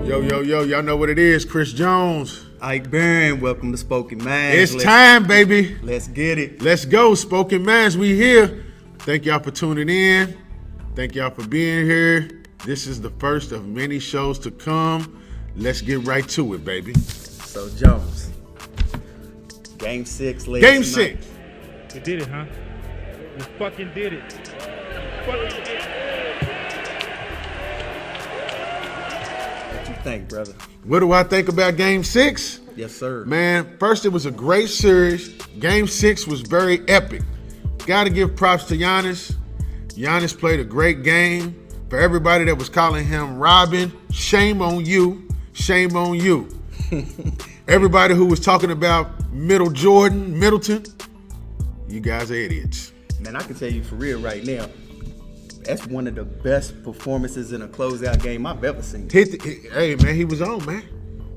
Yo, y'all know what it is. Chris Jones. Ike Barron, welcome to Spoken Minds. It's time, baby. Let's get it. Let's go. Spoken Minds, we here. Thank y'all for tuning in. Thank y'all for being here. This is the first of many shows to come. Let's get right to it, baby. So, Jones, Game 6 last Game night. 6. We did it, huh? We fucking did it. Fucking did it. What you think, brother? What do I think about Game 6? Yes, sir. Man, first it was a great series. Game 6 was very epic. Got to give props to Giannis. Giannis played a great game. For everybody that was calling him Robin, shame on you. Shame on you. Everybody who was talking about Middleton, you guys are idiots. Man, I can tell you for real right now, that's one of the best performances in a closeout game I've ever seen. Hey, man, he was on, man.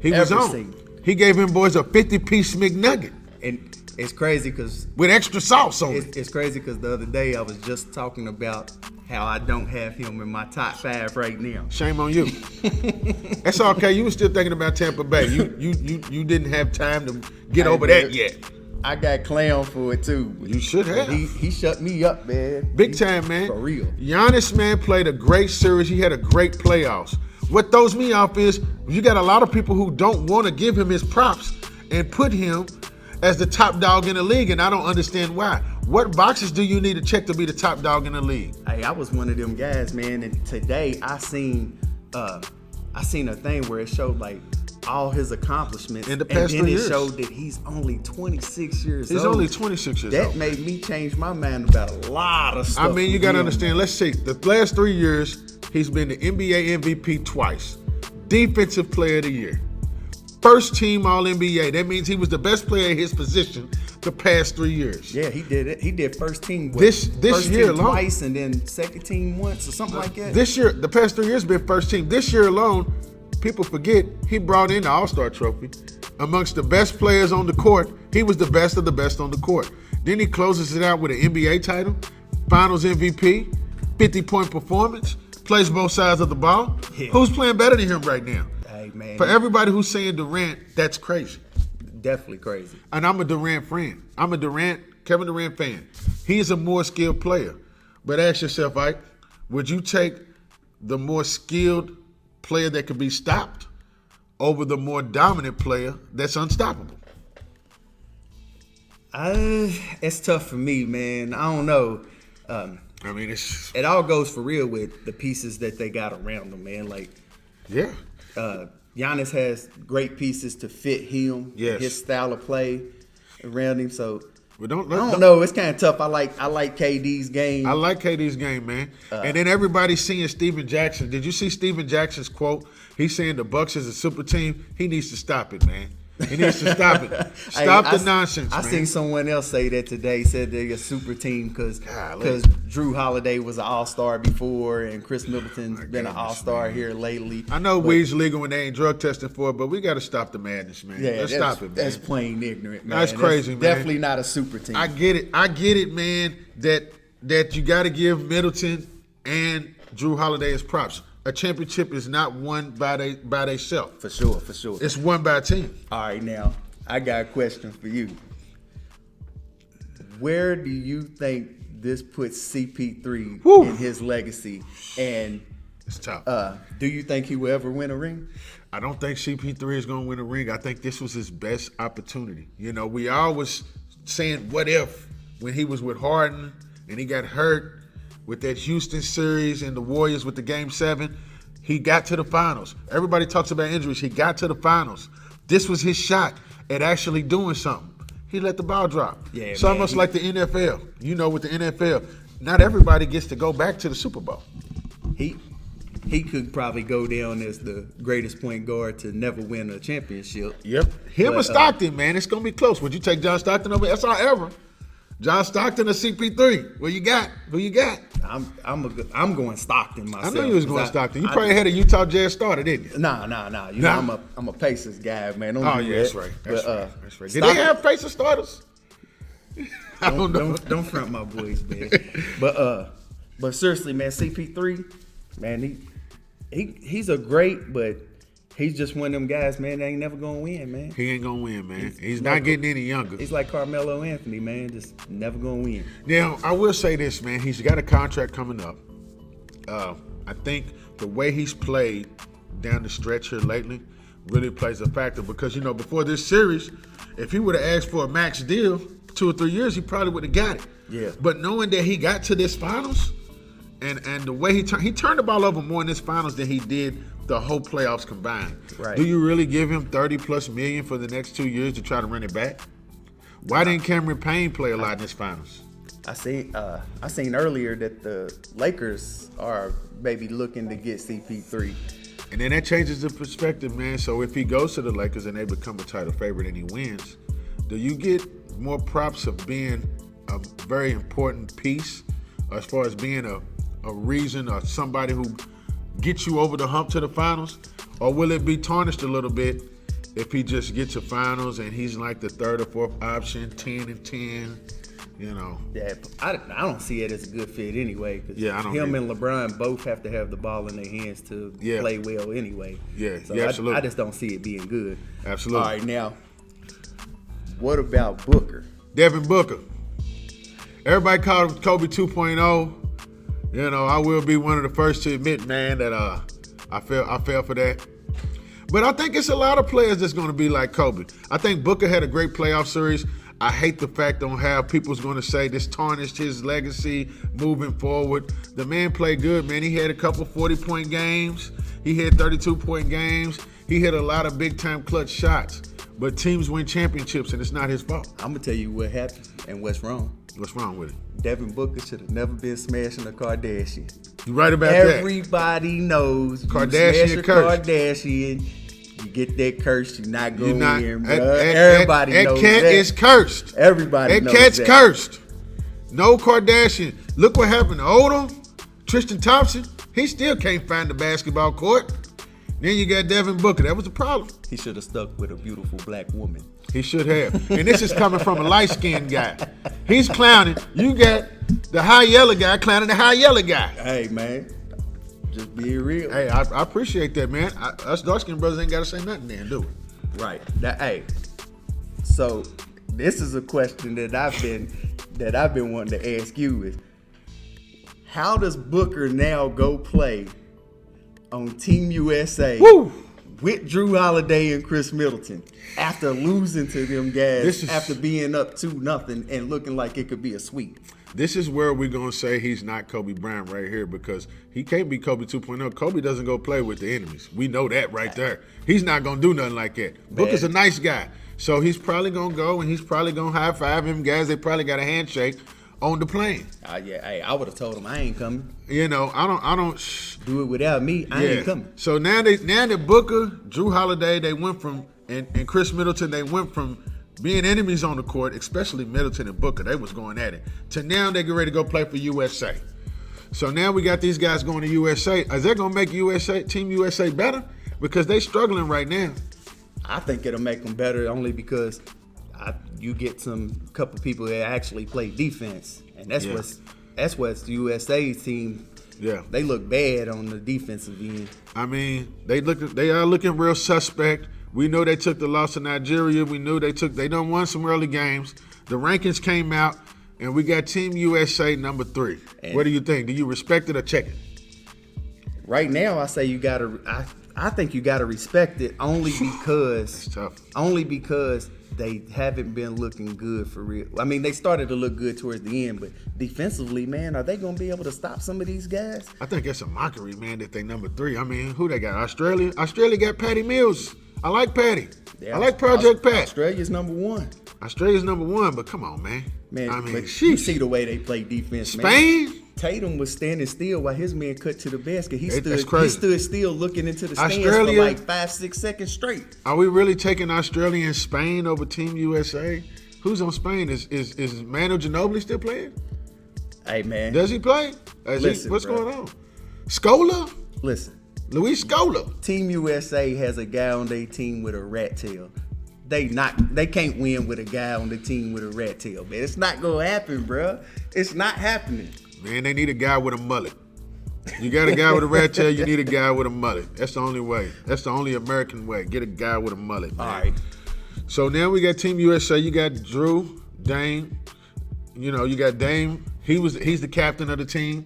He was Ever on. seen. He gave him boys a 50-piece McNugget And it's crazy because with extra sauce on it. it's crazy because the other day I was just talking about how I don't have him in my top 5 right now. Shame on you. That's okay. You were still thinking about Tampa Bay. You didn't have time to get over man, that yet. I got clown for it too. You should have. He shut me up, man. Big time, man. For real. Giannis, man, played a great series. He had a great playoffs. What throws me off is you got a lot of people who don't want to give him his props and put him as the top dog in the league, and I don't understand why. What boxes do you need to check to be the top dog in the league? Hey, I was one of them guys, man, and today I seen a thing where it showed like all his accomplishments, In the past and then 3 it years. showed that he's only 26 years old. He's only 26 years That old. made me change my mind about a lot of stuff. I mean, you with got to him. understand. Let's see. The last 3 years, he's been the NBA MVP twice. Defensive Player of the Year. First team All-NBA. That means he was the best player in his position the past 3 years. Yeah, he did it. He did first team. This first year team alone. twice, and then second team once, or something like that. This year, the past 3 years been first team. This year alone, people forget he brought in the All-Star trophy. Amongst the best players on the court, he was the best of the best on the court. Then he closes it out with an NBA title, Finals MVP, 50-point performance, plays both sides of the ball. Yeah. Who's playing better than him right now? Hey, man, For everybody who's saying Durant, that's crazy. definitely crazy. And I'm a Durant friend. I'm a Kevin Durant fan. He's a more skilled player. But ask yourself, Ike, would you take the more skilled player that could be stopped over the more dominant player that's unstoppable? It's tough for me, man. I don't know. I mean, it's, It all goes for real with the pieces that they got around them, man. Like, yeah. Giannis has great pieces to fit him, Yes. his style of play around him. So But I don't know. It's kind of tough. I like KD's game. I like KD's game, man. And then everybody's seeing Steven Jackson. Did you see Steven Jackson's quote? He's saying the Bucks is a super team. He needs to stop it, man. He needs to stop it. Stop the nonsense, I man. seen someone else say that today. Said they're a super team because Golly. Drew Holiday was an All-Star before and Chris Middleton's been an goodness, All-Star man. here lately. I know weed's legal when they ain't drug testing for it, but we got to stop the madness, man. Yeah, Let's that's, stop it, man. that's plain ignorant, man. That's crazy, man. Definitely not a super team. I get it, man, that you got to give Middleton and Drew Holiday his props. A championship is not won by themselves. for sure. It's won by a team. All right, now I got a question for you. Where do you think this puts CP3 Whew. in his legacy? And It's tough. do you think he will ever win a ring? I don't think CP3 is going to win a ring. I think this was his best opportunity. You know, we always saying what if when he was with Harden and he got hurt with that Houston series and the Warriors with the Game 7. He got to the finals. Everybody talks about injuries. He got to the finals. This was his shot at actually doing something. He let the ball drop. Yeah, it's man, almost like the NFL. You know, with the NFL, not everybody gets to go back to the Super Bowl. He could probably go down as the greatest point guard to never win a championship. Yep. Him But, or Stockton, man, it's going to be close. Would you take John Stockton over? That's our ever. John Stockton or CP3? Who you got? I'm going Stockton myself. I know you was going 'cause Stockton. You probably had a Utah Jazz starter, didn't you? Nah. You know, I'm a Pacers guy, man. Don't Oh, do yeah, that. that's right. That's But, right. That's right. Did Stockton- they have Pacers starters? I don't know. Don't front my boys, man. But seriously, man, CP3, man, he's a great, but He's just one of them guys, man, that ain't never gonna win, man. He ain't gonna win, man. He's not getting any younger. He's like Carmelo Anthony, man, just never gonna win. Now, I will say this, man. He's got a contract coming up. I think the way he's played down the stretch here lately really plays a factor because, before this series, if he would have asked for a max deal 2 or 3 years, he probably would have got it. Yeah. But knowing that he got to this finals and the way he turned the ball over more in this finals than he did the whole playoffs combined. Right. Do you really give him $30+ million for the next 2 years to try to run it back? Why didn't Cameron Payne play a lot in this finals? I seen earlier that the Lakers are maybe looking to get CP3. And then that changes the perspective, man. So if he goes to the Lakers and they become a title favorite and he wins, do you get more props of being a very important piece as far as being a reason or somebody who gets you over the hump to the finals? Or will it be tarnished a little bit if he just gets to finals and he's like the third or fourth option, 10-10, Yeah, I don't see it as a good fit anyway. Cause Yeah, I don't him either. and LeBron both have to have the ball in their hands to play well anyway. Yeah, so yeah, absolutely. I just don't see it being good. Absolutely. All right, now, what about Booker? Devin Booker. Everybody called him Kobe 2.0. I will be one of the first to admit, man, that I fell for that. But I think it's a lot of players that's going to be like Kobe. I think Booker had a great playoff series. I hate the fact on how people's going to say this tarnished his legacy moving forward. The man played good, man. He had a couple 40-point games. He had 32-point games. He hit a lot of big-time clutch shots. But teams win championships, and it's not his fault. I'm going to tell you what happened and what's wrong. What's wrong with it? Devin Booker should have never been smashing a Kardashian. You right about that. Everybody knows Kardashian you smash a cursed. Kardashian, you get that curse, you're not going to win, bro. Everybody Everybody knows that. That cat is cursed. Everybody knows cat's that. cursed. No Kardashian. Look what happened to Odom, Tristan Thompson. He still can't find the basketball court. Then you got Devin Booker. That was the problem. He should have stuck with a beautiful black woman. He should have. And this is coming from a light-skinned guy. He's clowning. You got the high yellow guy clowning the high yellow guy. Hey, man. Just being real. Hey, I appreciate that, man. Us dark-skinned brothers ain't got to say nothing then, do we? Right. Now, hey. So this is a question that I've been wanting to ask you is, how does Booker now go play on Team USA with Drew Holiday and Chris Middleton after losing to them guys after being up 2-0 and looking like it could be a sweep? This is where we're going to say he's not Kobe Bryant right here because he can't be Kobe 2.0. Kobe doesn't go play with the enemies. We know that right there. He's not going to do nothing like that. Booker's a nice guy. So he's probably going to go and he's probably going to high-five him. Guys, they probably got a handshake on the plane. Yeah, hey, I would have told him I ain't coming. I don't do it without me. I ain't coming. So now that Booker, Drew Holiday, they went from and Chris Middleton, they went from being enemies on the court, especially Middleton and Booker, they was going at it, to now they get ready to go play for USA. So now we got these guys going to USA. Is that going to make Team USA better? Because they struggling right now. I think it'll make them better only because you get couple people that actually play defense, and that's what's the USA team. Yeah, they look bad on the defensive end. I mean, they are looking real suspect. We know they took the loss to Nigeria. We knew they done won some early games. The rankings came out, and we got Team USA number 3. And what do you think? Do you respect it or check it? Right now, I say you gotta. I think you gotta respect it only because it's tough. Only because they haven't been looking good for real. I mean, they started to look good towards the end, but defensively, man, are they going to be able to stop some of these guys? I think it's a mockery, man, that they number 3. I mean, who they got? Australia? Australia got Patty Mills. I like Patty. I like Project Pat. Australia's number 1. Australia's number 1, but come on, man. I mean, but you see the way they play defense, Spain? Man. Tatum was standing still while his man cut to the basket. He That's crazy. He stood still looking into the stands Australia, for like 5-6 seconds straight. Are we really taking Australia and Spain over Team USA? Who's on Spain? Is Manu Ginobili still playing? Hey, man. Does he play? What's going on? Scola? Listen. Luis Scola. Team USA has a guy on their team with a rat tail. They can't win with a guy on the team with a rat tail, man. It's not gonna happen, bro. It's not happening. Man, they need a guy with a mullet. You got a guy with a rat tail, you need a guy with a mullet. That's the only way. That's the only American way. Get a guy with a mullet, man. All right. So now we got Team USA. You got Drew, Dame. You got Dame. He's the captain of the team.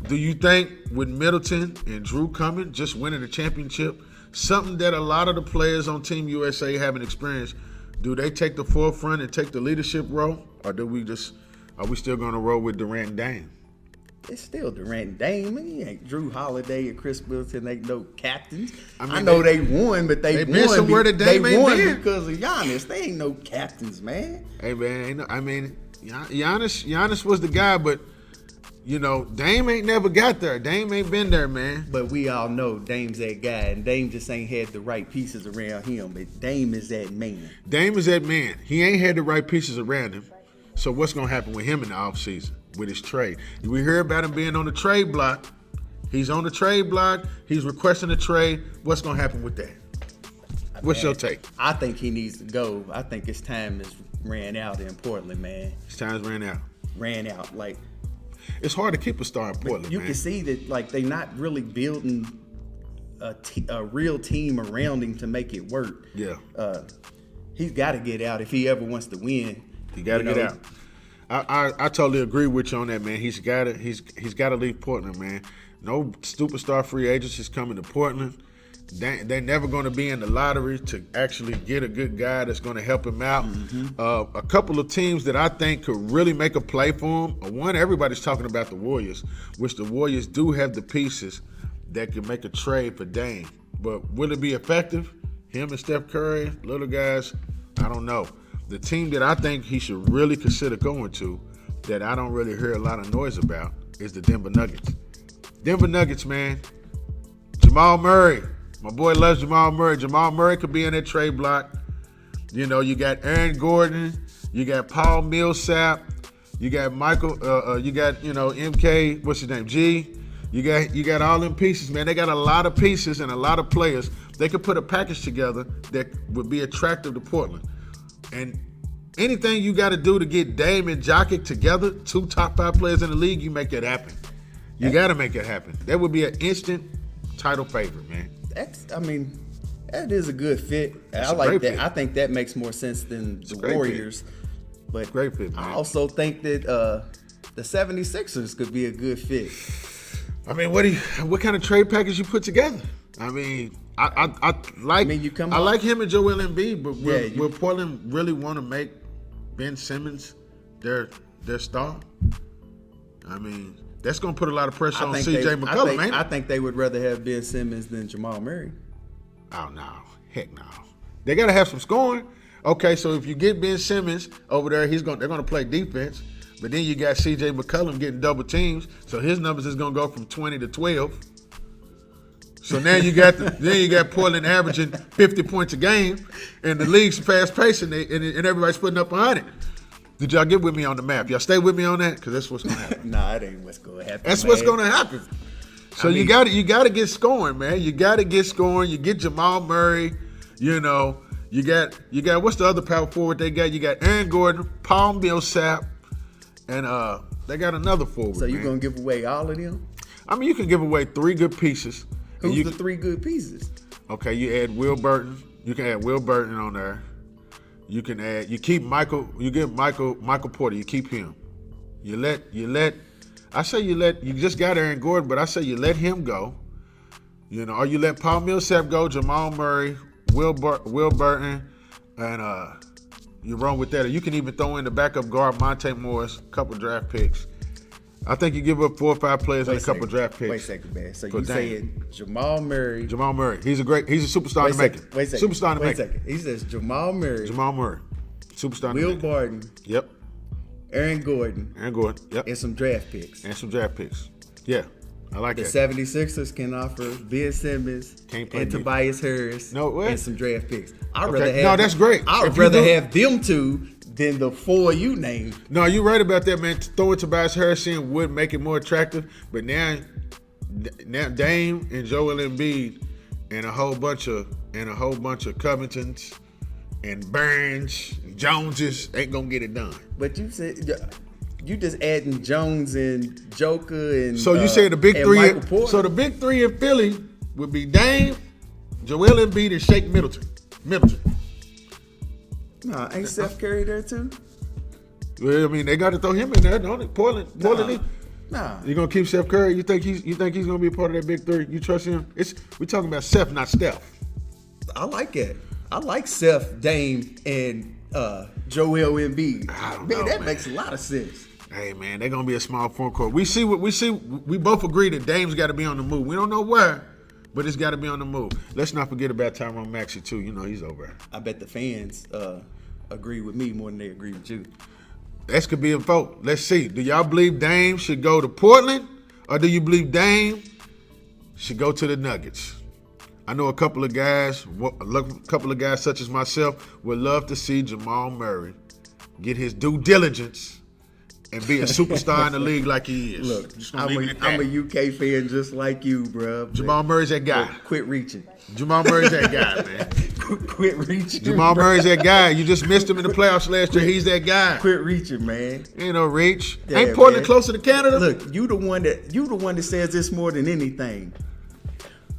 Do you think with Middleton and Drew coming, just winning the championship, something that a lot of the players on Team USA haven't experienced, do they take the forefront and take the leadership role, or are we still going to roll with Durant and Dame? It's still Durant and Dame. He ain't Drew Holiday and Chris Middleton ain't no captains. I mean, I know they won, but they been won. somewhere that Dame they ain't won been. because of Giannis. They ain't no captains, man. Hey man, Giannis was the guy, but Dame ain't never got there. Dame ain't been there, man. But we all know Dame's that guy, and Dame just ain't had the right pieces around him. But Dame is that man. Dame is that man. He ain't had the right pieces around him. So what's gonna happen with him in the offseason with his trade? We hear about him being on the trade block. He's on the trade block. He's requesting a trade. What's gonna happen with that? What's your take? I think he needs to go. I think his time is ran out in Portland, man. His time's ran out. Ran out. Like, it's hard to keep a star in Portland, you man. can see that, like, they not really building a real team around him to make it work. Yeah. He's got to get out if he ever wants to win. He got to get out. I totally agree with you on that, man. He's got to leave Portland, man. No superstar free agents is coming to Portland. They're never going to be in the lottery to actually get a good guy that's going to help him out. Mm-hmm. A couple of teams that I think could really make a play for him. One, everybody's talking about the Warriors, which the Warriors do have the pieces that can make a trade for Dame. But will it be effective? Him and Steph Curry, little guys, I don't know. The team that I think he should really consider going to, that I don't really hear a lot of noise about, is the Denver Nuggets. Denver Nuggets, man. Jamal Murray. My boy loves Jamal Murray. Jamal Murray could be in that trade block. You got Aaron Gordon. You got Paul Millsap. You got Michael. You got MK. What's his name? G. You got all them pieces, man. They got a lot of pieces and a lot of players. They could put a package together that would be attractive to Portland. And anything you got to do to get Dame and Jokic together, 2 top 5 players in the league, you make that happen. You got to make it happen. That would be an instant title favorite, man. That is a good fit. I like that. I think that makes more sense than the Warriors. But great fit, man. I also think that the 76ers could be a good fit. I mean, what kind of trade package you put together? I mean, I like him and Joel Embiid, but will Portland really want to make Ben Simmons their star? I mean, that's going to put a lot of pressure on C.J. McCollum, ain't it? I think they would rather have Ben Simmons than Jamal Murray. Oh, no. Heck no. They got to have some scoring. Okay, so if you get Ben Simmons over there, they're going to play defense. But then you got C.J. McCollum getting double teams, so his numbers is going to go from 20 to 12. So now you got Portland averaging 50 points a game, and the league's fast pacing, and everybody's putting up 100. Did y'all get with me on the map? Y'all stay with me on that? Because that's what's going to happen. Nah, it ain't what's going to happen. That's what's going to happen. So you got to get scoring, man. You got to get scoring. You get Jamal Murray. You got what's the other power forward they got? You got Aaron Gordon, Paul Millsap, and they got another forward. So you're going to give away all of them? I mean, you can give away 3 good pieces. Who's the 3 good pieces? Okay, you add Will Burton. You can add Will Burton on there. You keep Michael. You get Michael Porter. You keep him. You just got Aaron Gordon, but I say you let him go. Or you let Paul Millsap go, Jamal Murray, Will Burton, and you run with that. Or you can even throw in the backup guard Monte Morris, a couple draft picks. I think you give up 4 or 5 players and a couple draft picks. Wait a second, man. So you saying Jamal Murray? Jamal Murray. He's a superstar in the making. Wait a second. Superstar in the making. Wait a second. He says Jamal Murray. Superstar in the making. Will Barton. Yep. Aaron Gordon. Yep. And some draft picks. Yeah. I like the that. 76ers can offer Ben Simmons and Tobias Harris and some draft picks. That's great. I'd rather have them 2 than the 4 you named. No, you're right about that, man. Throwing Tobias Harris in would make it more attractive, but now Dame and Joel Embiid and a whole bunch of Covingtons and Burns and Joneses ain't gonna get it done. But you said You just adding Jones and Joker and So you say the big and three. Michael Porter. So the big three in Philly would be Dame, Joel Embiid, and Shake Middleton. Nah, ain't Steph Curry there too? Well, I mean, they got to throw him in there, don't they? Portland. Nah. You gonna keep Steph Curry? You think he's gonna be a part of that big three? You trust him? We talking about Steph, not Steph. I like it. I like Steph, Dame, and Joel Embiid. I don't Man, know, that man. makes a lot of sense. Hey man, they're gonna be a small front court. We both agree that Dame's got to be on the move. We don't know where, but it's got to be on the move. Let's not forget about Tyrone Maxey too. You know he's over. I bet the fans agree with me more than they agree with you. That could be a vote. Let's see. Do y'all believe Dame should go to Portland, or do you believe Dame should go to the Nuggets? I know a couple of guys such as myself would love to see Jamal Murray get his due diligence and be a superstar in the league like he is. Look, Just gonna I'm leave it at that. a UK fan just like you, bro. Jamal Murray's that guy. Quit reaching. Jamal Murray's that guy, man. Quit reaching. Jamal bro. Murray's that guy. You just missed him in the playoffs last year. He's that guy. Quit reaching, man. Ain't no reach. Yeah, Ain't Portland man. closer to Canada? Look, you the one that says this more than anything.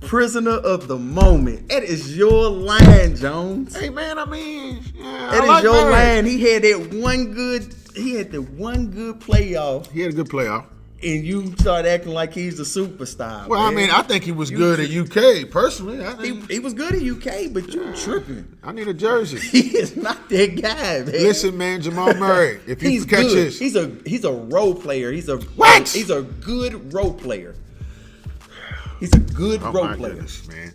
Prisoner of the moment. That is your line, Jones. Hey man, I mean, yeah, That I is like your Murray. line. He had the one good playoff, He had a good playoff. and you start acting like he's a superstar. Well, man. I mean, I think he was good at UK personally. he was good at UK, but you tripping. I need a jersey. He is not that guy, man. Listen, man, Jamal Murray. If you He's catch good. this, He's a role player. He's a What? He's a good role player. He's a good oh role my player. goodness, man.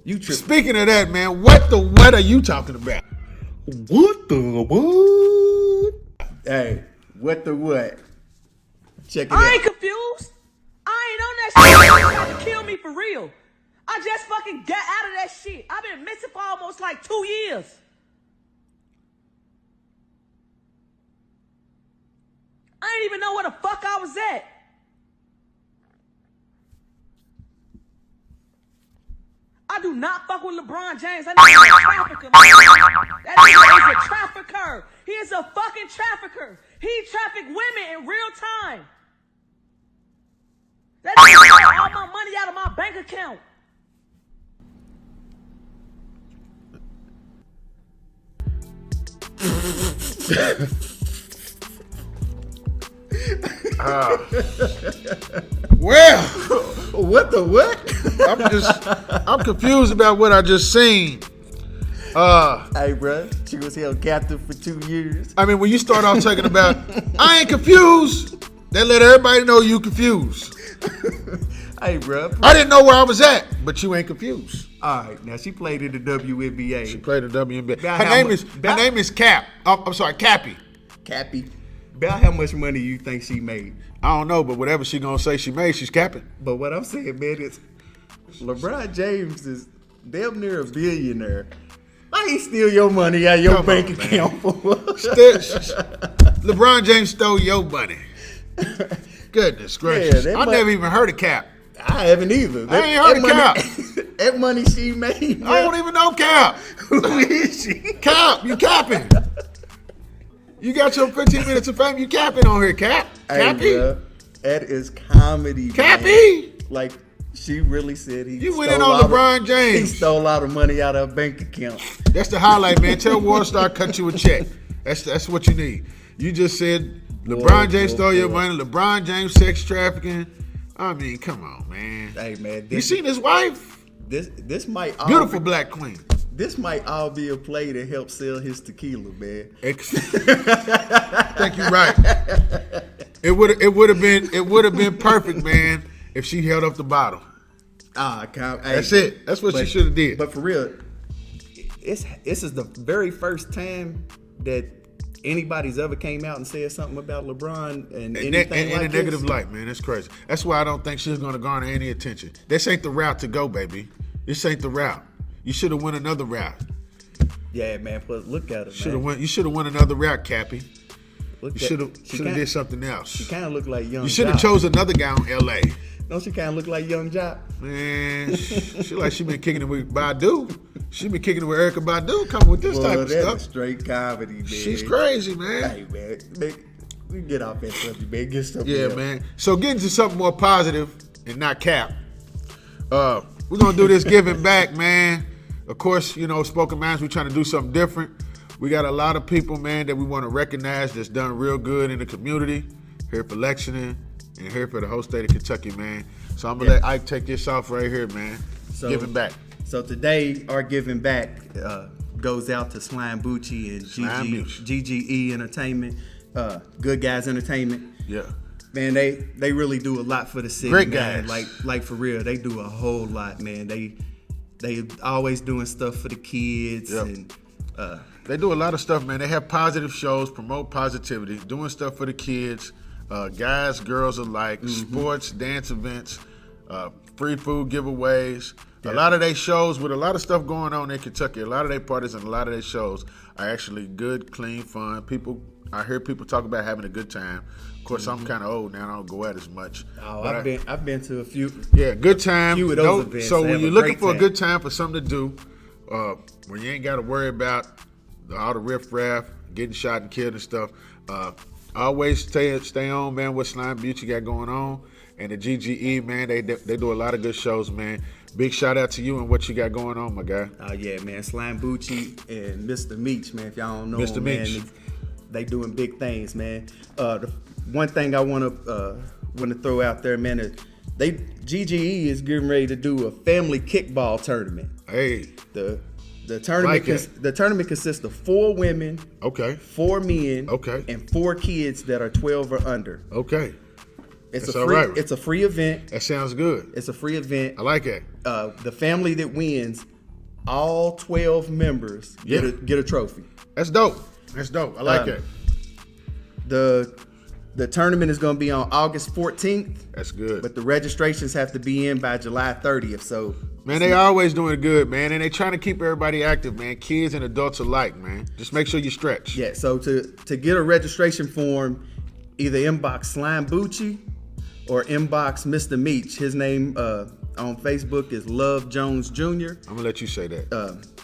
You tripping? Speaking of that, man, what are you talking about? What the what? Hey, what the what? Check it I out. ain't confused. I ain't on that shit. You tried to kill me for real. I just fucking got out of that shit. I've been missing for almost like 2 years. I didn't even know where the fuck I was at. I do not fuck with LeBron James. I know he's a trafficker. That nigga is a trafficker. He is a fucking trafficker. He trafficked women in real time. That nigga took all my money out of my bank account. Well, What the what? I'm confused about what I just seen. Hey, bro, she was held captive for 2 years. I mean, when you start off talking about, I ain't confused, that let everybody know you confused. Hey, bro. I didn't know where I was at, but you ain't confused. All right, now she played in the WNBA. She played in WNBA. About Her how name mu- is about- her name is Cap. Oh, I'm sorry, Cappy. Cappy. About how much money you think she made? I don't know, but whatever she gonna say she made, she's capping. But what I'm saying, man, is LeBron James is damn near a billionaire. Why he steal your money out of your Come bank on, man. account for? LeBron James stole your money. Goodness gracious. that I mu- never even heard of Cap. I haven't either. I ain't heard of money, that money she made. I don't even know Cap. Who is she? Cap, you capping. You got your 15 minutes of fame, you capping on here, Cap. Hey, Cappy. bruh, that is comedy. man. Cappy. Like she really said he. You went stole in on all LeBron He James. stole a lot of money out of her bank account. That's the highlight, man. Tell Warstar cut you a check. That's what you need. You just said LeBron James stole your money. LeBron James sex trafficking. I mean, come on, man. Hey man, You seen his wife? this might all Beautiful be, black queen. This might all be a play to help sell his tequila, man. Think you're right. It would have been perfect, man, if she held up the bottle. That's it. That's what she should have did. But for real, this is the very first time that anybody's ever came out and said something about LeBron and anything in like a negative this. light, man. That's crazy. That's why I don't think she's going to garner any attention. This ain't the route to go, baby. This ain't the route. You should have went another route. Yeah, man. Plus, look at her, man. You should have went another route, Cappy. Look You at- should have she did something else. She kind of look like Young. You should have Jock. chose another guy on LA. Don't she kind of look like Young Jock? Man, she like she been kicking it with Badu. She been kicking it with Erica Badu, coming with this type of that's stuff. straight comedy, man. She's crazy, man. Hey, man. We get off that subject, man. Get stuff. Yeah, man. So getting to something more positive and not cap. We're gonna do this giving back, man. Of course, you know, Spoken Minds, we're trying to do something different. We got a lot of people, man, that we want to recognize that's done real good in the community, here for Lexington and here for the whole state of Kentucky, man. So I'm gonna let Ike take this off right here, man. Giving back. So today, our giving back goes out to Slime Bucci and GGE Entertainment, Good Guys Entertainment. Yeah. Man, they really do a lot for the city. Great man. guys. Like for real, they do a whole lot, man. They always doing stuff for the kids. Yep. And they do a lot of stuff, man. They have positive shows, promote positivity, doing stuff for the kids, guys, girls alike, sports, dance events, free food giveaways. Yeah. A lot of their shows with a lot of stuff going on in Kentucky, a lot of their parties and a lot of their shows are actually good, clean, fun. I hear people talk about having a good time. Of course, I'm kind of old now. I don't go out as much. Oh, I've been to a few. Yeah, good time. Few of those events. So when you're looking for a good time for something to do, when you ain't got to worry about all the riffraff, getting shot and killed and stuff, always stay on, man. What Slime Bucci got going on, and the GGE, man, they do a lot of good shows, man. Big shout out to you and what you got going on, my guy. Oh yeah, man. Slime Bucci and Mr. Meach, man. If y'all don't know Mr. him, Meach. man, they doing big things, man. The one thing I want to throw out there, man, is GGE is getting ready to do a family kickball tournament. Hey, the tournament the tournament consists of 4 women, 4 men, and 4 kids that are 12 or under. Okay. It's That's a free. It's a free event. That sounds good. It's a free event. I like it. The family that wins, all 12 members get a trophy. That's dope. I like it. The tournament is going to be on August 14th. That's good. But the registrations have to be in by July 30th. So, man, they always doing good, man, and they trying to keep everybody active, man. Kids and adults alike, man. Just make sure you stretch. Yeah. So to get a registration form, either inbox Slime Bucci or inbox Mr. Meach. His name on Facebook is Love Jones Jr. I'm gonna let you say that.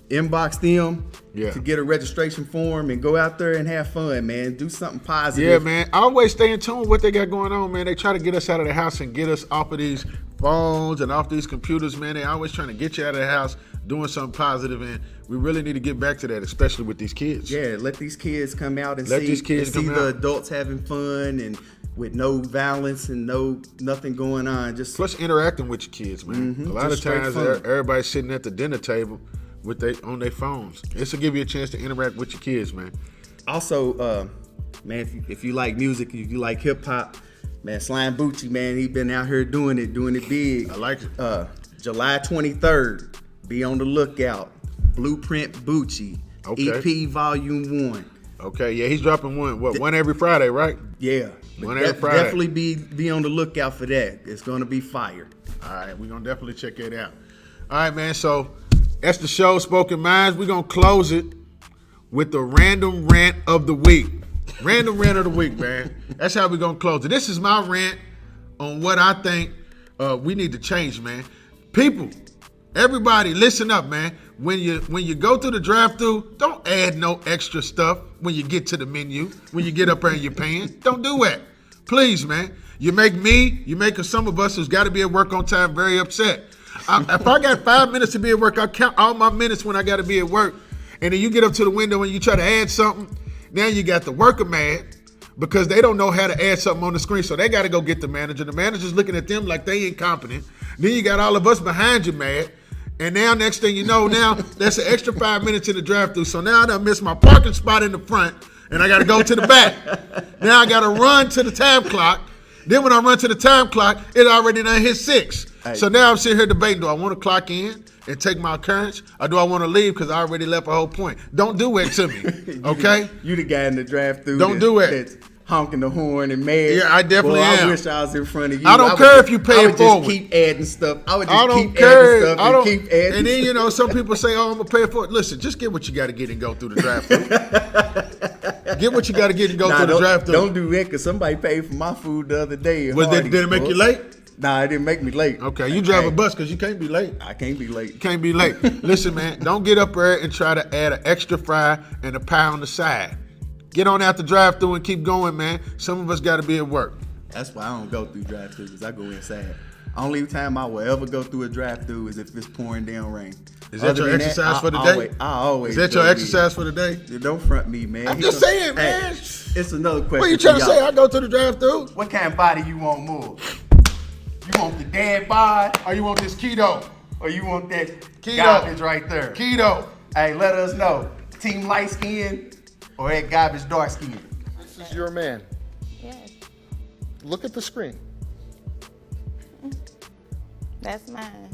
Inbox them Yeah. to get a registration form and go out there and have fun, man. Do something positive. Yeah, man. Always stay in tune with what they got going on, man. They try to get us out of the house and get us off of these phones and off these computers, man. They always trying to get you out of the house doing something positive, and we really need to get back to that, especially with these kids. Yeah, let these kids come out and Let see these kids come the out. adults having fun and with no violence and nothing going on. Just Plus interacting with your kids, man. A lot of Just straight times fun. everybody's sitting at the dinner table with on their phones. This will give you a chance to interact with your kids, man. Also, man, if you like music, if you like hip hop, man, Slime Bucci, man, he been out here doing it big. I like it. July 23rd, be on the lookout. Blueprint Bucci, Okay. EP Volume 1. Okay, yeah, he's dropping one every Friday, right? Yeah, One every Friday. definitely be on the lookout for that. It's gonna be fire. All right, we're going to definitely check it out. All right, man, so that's the show, Spoken Minds. We're going to close it with the random rant of the week. Random rant of the week, man. That's how we're going to close it. This is my rant on what I think we need to change, man. People, everybody, listen up, man. When you go through the drive-thru, don't add no extra stuff when you get to the menu, when you get up there and you're paying. Don't do that. Please, man. You make some of us who's got to be at work on time very upset. If I got 5 minutes to be at work, I count all my minutes when I got to be at work. And then you get up to the window and you try to add something. Now you got the worker mad because they don't know how to add something on the screen. So they got to go get the manager. The manager's looking at them like they incompetent. Then you got all of us behind you mad. And now next thing you know, now that's an extra 5 minutes in the drive-thru. So now I done missed my parking spot in the front and I got to go to the back. Now I got to run to the time clock. Then when I run to the time clock, it already done hit 6. Hey. So now I'm sitting here debating, do I want to clock in and take my occurrence or do I want to leave because I already left a whole point? Don't do it to me, okay? You the guy in the drive-thru. Don't do it. That's honking the horn and mad. Yeah, I definitely am. I wish I was in front of you. I don't care if you pay it forward. I would just keep adding stuff. I would just I don't keep care. adding stuff and keep adding And then, stuff. some people say, oh, I'm going to pay for it. Listen, just get what you got to get and go through the drive-thru. Get what you got to get and go through the drive-thru. Don't do that because somebody paid for my food the other day. Did it make you late? Nah, it didn't make me late. Okay, you drive a bus because you can't be late. I can't be late. You can't be late. Listen, man, don't get up there and try to add an extra fry and a pie on the side. Get on out the drive-thru and keep going, man. Some of us got to be at work. That's why I don't go through drive-thrus. I go inside. Only time I will ever go through a drive-thru is if it's pouring down rain. Is that Other your than exercise for the day? I always. Is that your go exercise for the day? Don't front me, man. I'm just saying, Hey, man. it's another question. What you trying to for y'all. say? I go to the drive-thru? What kind of body you want more? You want the dad bod, Or you want this keto? or you want that Keto. garbage right there? Keto. Hey, let us know. Team light skin or that garbage dark skin? This is your man. Yes, Look at the screen. that's mine.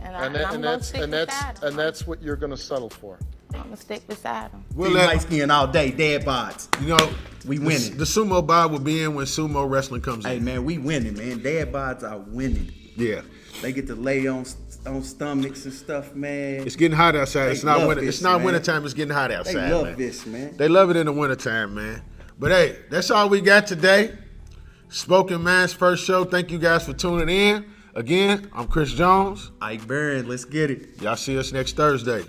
And And I'm gonna stick beside him. that's what you're going to settle for. I'm gonna stick beside him. We'll Team let, light skin all day, dad bods. you know, We winning. The sumo bod will be in when sumo wrestling comes Hey in. man, we winning, man. Dad bods are winning. Yeah. They get to lay on stomachs and stuff, man. It's getting hot outside. It's They not love winter. this, It's not man. wintertime. It's getting hot They outside, love man. this, man. They love it in the wintertime, man. But hey, that's all we got today. Spoken Man's first show. Thank you guys for tuning in. Again, I'm Chris Jones. Ike Barron, let's get it. Y'all see us next Thursday.